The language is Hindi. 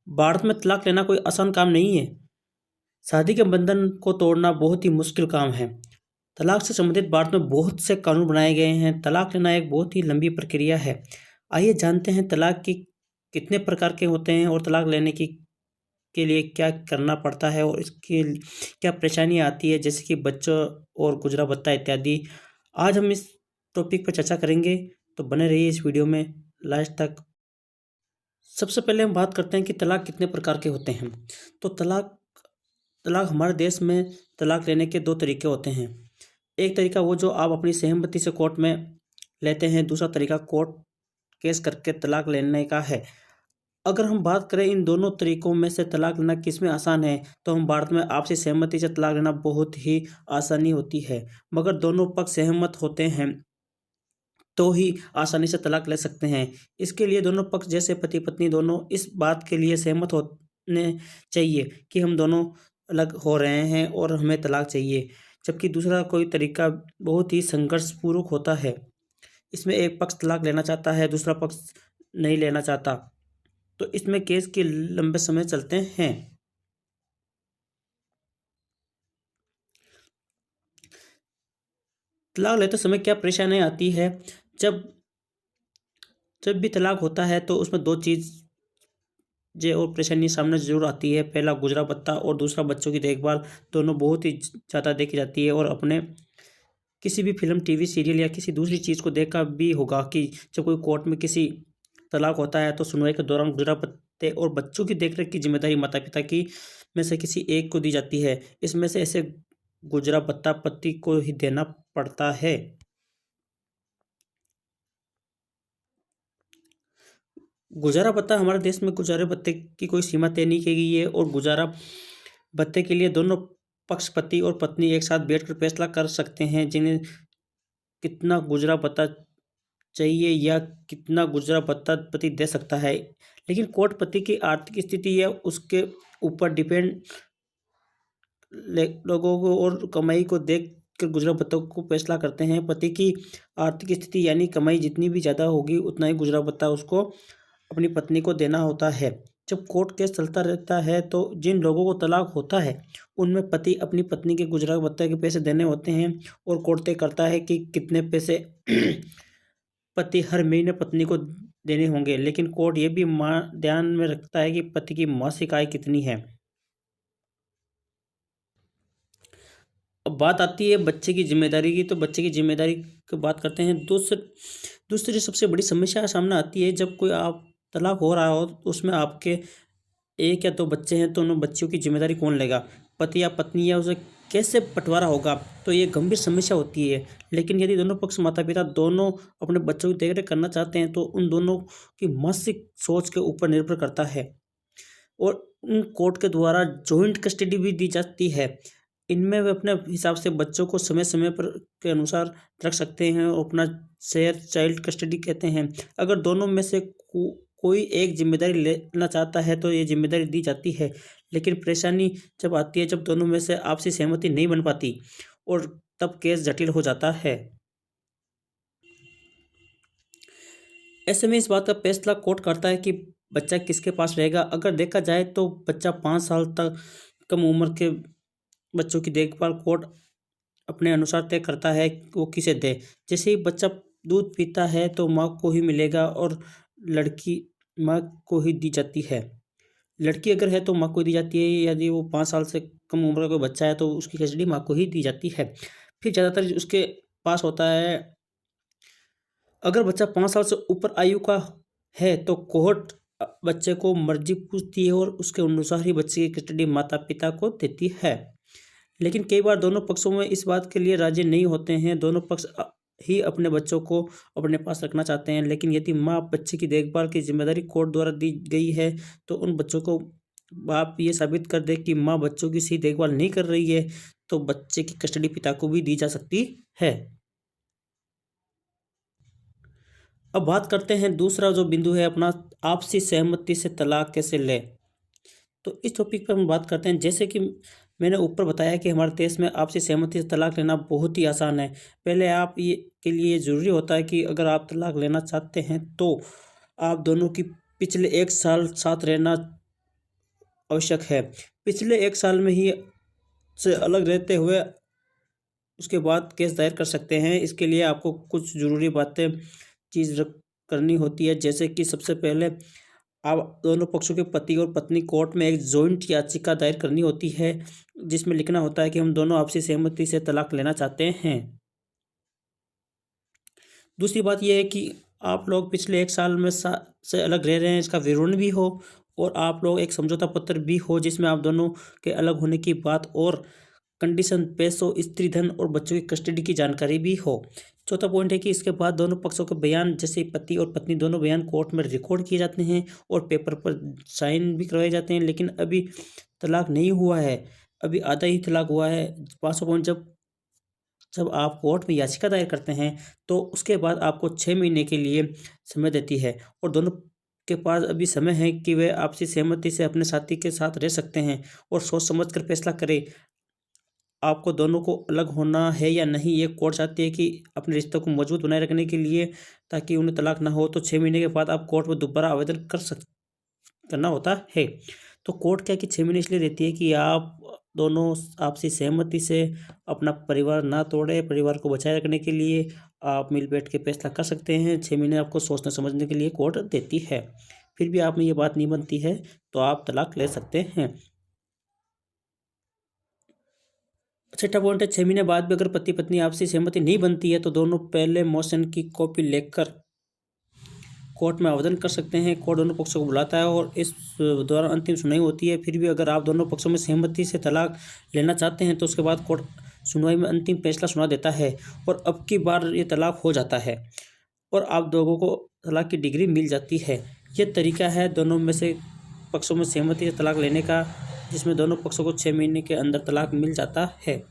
भारत में तलाक लेना कोई आसान काम नहीं है। शादी के बंधन को तोड़ना बहुत ही मुश्किल काम है। तलाक से संबंधित भारत में बहुत से कानून बनाए गए हैं। तलाक लेना एक बहुत ही लंबी प्रक्रिया है। आइए जानते हैं तलाक की कितने प्रकार के होते हैं और तलाक लेने की के लिए क्या करना पड़ता है और इसके क्या परेशानी आती है, जैसे कि बच्चों और गुजरा भत्ता इत्यादि। आज हम इस टॉपिक पर चर्चा करेंगे, तो बने रहिए इस वीडियो में लास्ट तक। सबसे पहले हम बात करते हैं कि तलाक कितने प्रकार के होते हैं। तो तलाक तलाक हमारे देश में तलाक लेने के दो तरीके होते हैं। एक तरीका वो जो आप अपनी सहमति से कोर्ट में लेते हैं, दूसरा तरीका कोर्ट केस करके तलाक लेने का है। अगर हम बात करें इन दोनों तरीकों में से तलाक लेना किस में आसान है, तो हम भारत में आपसी सहमति से तलाक लेना बहुत ही आसानी होती है। मगर दोनों पक्ष सहमत होते हैं तो ही आसानी से तलाक ले सकते हैं। इसके लिए दोनों पक्ष जैसे पति पत्नी दोनों इस बात के लिए सहमत होने चाहिए कि हम दोनों अलग हो रहे हैं और हमें तलाक चाहिए। जबकि दूसरा कोई तरीका बहुत ही संघर्षपूर्वक होता है। इसमें एक पक्ष तलाक लेना चाहता है, दूसरा पक्ष नहीं लेना चाहता, तो इसमें केस के लंबे समय चलते हैं। तलाक लेते समय क्या परेशानी आती है? जब जब भी तलाक होता है तो उसमें दो चीज़ें और परेशानी सामने ज़रूर आती है। पहला गुजरा भत्ता और दूसरा बच्चों की देखभाल, दोनों बहुत ही ज़्यादा देखी जाती है। और अपने किसी भी फिल्म, टीवी सीरियल या किसी दूसरी चीज़ को देखा भी होगा कि जब कोई कोर्ट में किसी तलाक होता है तो सुनवाई के दौरान गुजरा भत्ते और बच्चों की देखरेख की जिम्मेदारी माता पिता की में से किसी एक को दी जाती है। इसमें से ऐसे गुजरा भत्ता पति को ही देना पड़ता है। गुजारा भत्ता हमारे देश में गुजारे भत्ते की कोई सीमा तय नहीं की गई है और गुजारा भत्ते के लिए दोनों पक्ष पति और पत्नी एक साथ बैठकर फैसला कर सकते हैं जिन्हें कितना गुजरा भत्ता चाहिए या कितना गुजरा भत्ता पति दे सकता है। लेकिन कोर्ट पति की आर्थिक स्थिति या उसके ऊपर डिपेंड लोगों को और कमाई को देख कर गुजरा भत्ता को फैसला करते हैं। पति की आर्थिक स्थिति यानी कमाई जितनी भी ज़्यादा होगी उतना ही गुजरा भत्ता उसको अपनी पत्नी को देना होता है। जब कोर्ट केस चलता रहता है तो जिन लोगों को तलाक होता है उनमें पति अपनी पत्नी के गुजरा भत्ता के पैसे देने होते हैं और कोर्ट तय करता है कि कितने पैसे पति हर महीने पत्नी को देने होंगे। लेकिन कोर्ट ये भी ध्यान में रखता है कि पति की मासिक आय कितनी है। अब बात आती है बच्चे की जिम्मेदारी की, तो बच्चे की जिम्मेदारी की बात करते हैं। दूसरी सबसे बड़ी समस्या सामने आती है जब कोई आप तलाक हो रहा हो तो उसमें आपके एक या दो बच्चे हैं तो उन बच्चों की जिम्मेदारी कौन लेगा? पति या पत्नी, या उसे कैसे बंटवारा होगा? तो ये गंभीर समस्या होती है। लेकिन यदि दोनों पक्ष माता पिता दोनों अपने बच्चों की देखरेख करना चाहते हैं तो उन दोनों की मानसिक सोच के ऊपर निर्भर करता है। और उन कोर्ट के द्वारा जॉइंट कस्टडी भी दी जाती है। इनमें वे अपने हिसाब से बच्चों को समय समय पर के अनुसार रख सकते हैं और अपना शेयर चाइल्ड कस्टडी कहते हैं। अगर दोनों में से कोई एक जिम्मेदारी लेना चाहता है तो ये जिम्मेदारी दी जाती है। लेकिन परेशानी जब आती है जब दोनों में से आपसी सहमति नहीं बन पाती और तब केस जटिल हो जाता है। ऐसे में इस बात का फैसला कोर्ट करता है कि बच्चा किसके पास रहेगा। अगर देखा जाए तो बच्चा 5 साल तक कम उम्र के बच्चों की देखभाल कोर्ट अपने अनुसार तय करता है कि वो किसे दे। जैसे ही बच्चा दूध पीता है तो माँ को ही मिलेगा और लड़की माँ को ही दी जाती है। लड़की अगर है तो माँ को दी जाती है। यदि वो 5 साल से कम उम्र का कोई बच्चा है तो उसकी कस्टडी माँ को ही दी जाती है। फिर ज़्यादातर उसके पास होता है, अगर बच्चा 5 साल से ऊपर आयु का है तो कोर्ट बच्चे को मर्जी पूछती है और उसके अनुसार ही बच्चे की कस्टडी माता पिता को देती है। लेकिन कई बार दोनों पक्षों में इस बात के लिए राजी नहीं होते हैं। दोनों पक्ष ही अपने बच्चों को अपने पास रखना चाहते हैं। लेकिन यदि माँ बच्चे की देखभाल की जिम्मेदारी कोर्ट द्वारा दी गई है तो उन बच्चों को बाप ये साबित कर दे कि माँ बच्चों की सही देखभाल नहीं कर रही है तो बच्चे की कस्टडी पिता को भी दी जा सकती है। अब बात करते हैं दूसरा जो बिंदु है अपना, आपसी सहमति से तलाक कैसे ले। तो इस टॉपिक पर हम बात करते हैं। जैसे कि मैंने ऊपर बताया कि हमारे देश में आपसी सहमति से तलाक लेना बहुत ही आसान है। पहले आप ये के लिए ज़रूरी होता है कि अगर आप तलाक लेना चाहते हैं तो आप दोनों की पिछले 1 साल साथ रहना आवश्यक है। पिछले 1 साल में ही से अलग रहते हुए उसके बाद केस दायर कर सकते हैं। इसके लिए आपको कुछ ज़रूरी बातें करनी होती है, जैसे कि सबसे पहले आप दोनों पक्षों के पति और पत्नी कोर्ट में एक जॉइंट याचिका दायर करनी होती है, जिसमें लिखना होता है कि हम दोनों आपसी सहमति से तलाक लेना चाहते हैं। दूसरी बात यह है कि आप लोग पिछले 1 साल में से अलग रह रहे हैं, इसका विवरण भी हो, और आप लोग एक समझौता पत्र भी हो जिसमें आप दोनों के अलग होने की बात और कंडीशन पेश हो, स्त्री धन और बच्चों की कस्टडी की जानकारी भी हो। चौथा पॉइंट है कि इसके बाद दोनों पक्षों के बयान, जैसे पति और पत्नी दोनों बयान कोर्ट में रिकॉर्ड किए जाते हैं और पेपर पर साइन भी करवाए जाते हैं। लेकिन अभी तलाक नहीं हुआ है, अभी आधा ही तलाक हुआ है। 5वां पॉइंट, जब आप कोर्ट में याचिका दायर करते हैं तो उसके बाद आपको 6 महीने के लिए समय देती है, और दोनों के पास अभी समय है कि वे आपसी सहमति से अपने साथी के साथ रह सकते हैं और सोच समझ कर फैसला करें आपको दोनों को अलग होना है या नहीं। ये कोर्ट चाहती है कि अपने रिश्तों को मजबूत बनाए रखने के लिए, ताकि उन्हें तलाक ना हो, तो 6 महीने के बाद आप कोर्ट में दोबारा आवेदन करना होता है। तो कोर्ट क्या कि 6 महीने इसलिए देती है कि आप दोनों आपसी सहमति से अपना परिवार ना तोड़े, परिवार को बचाए रखने के लिए आप मिल बैठ के फैसला कर सकते हैं। 6 महीने आपको सोचने समझने के लिए कोर्ट देती है। फिर भी आप में ये बात नहीं बनती है तो आप तलाक ले सकते हैं। छठा पॉइंट है, 6 महीने बाद भी अगर पति पत्नी आपसी सहमति नहीं बनती है तो दोनों पहले मोशन की कॉपी लेकर कोर्ट में आवेदन कर सकते हैं। कोर्ट दोनों पक्षों को बुलाता है और इस दौरान अंतिम सुनवाई होती है। फिर भी अगर आप दोनों पक्षों में सहमति से तलाक लेना चाहते हैं तो उसके बाद कोर्ट सुनवाई में अंतिम फैसला सुना देता है और अब की बार ये तलाक हो जाता है और आप दोनों को तलाक की डिग्री मिल जाती है। ये तरीका है दोनों में से पक्षों में सहमति से तलाक लेने का, जिसमें दोनों पक्षों को 6 महीने के अंदर तलाक मिल जाता है।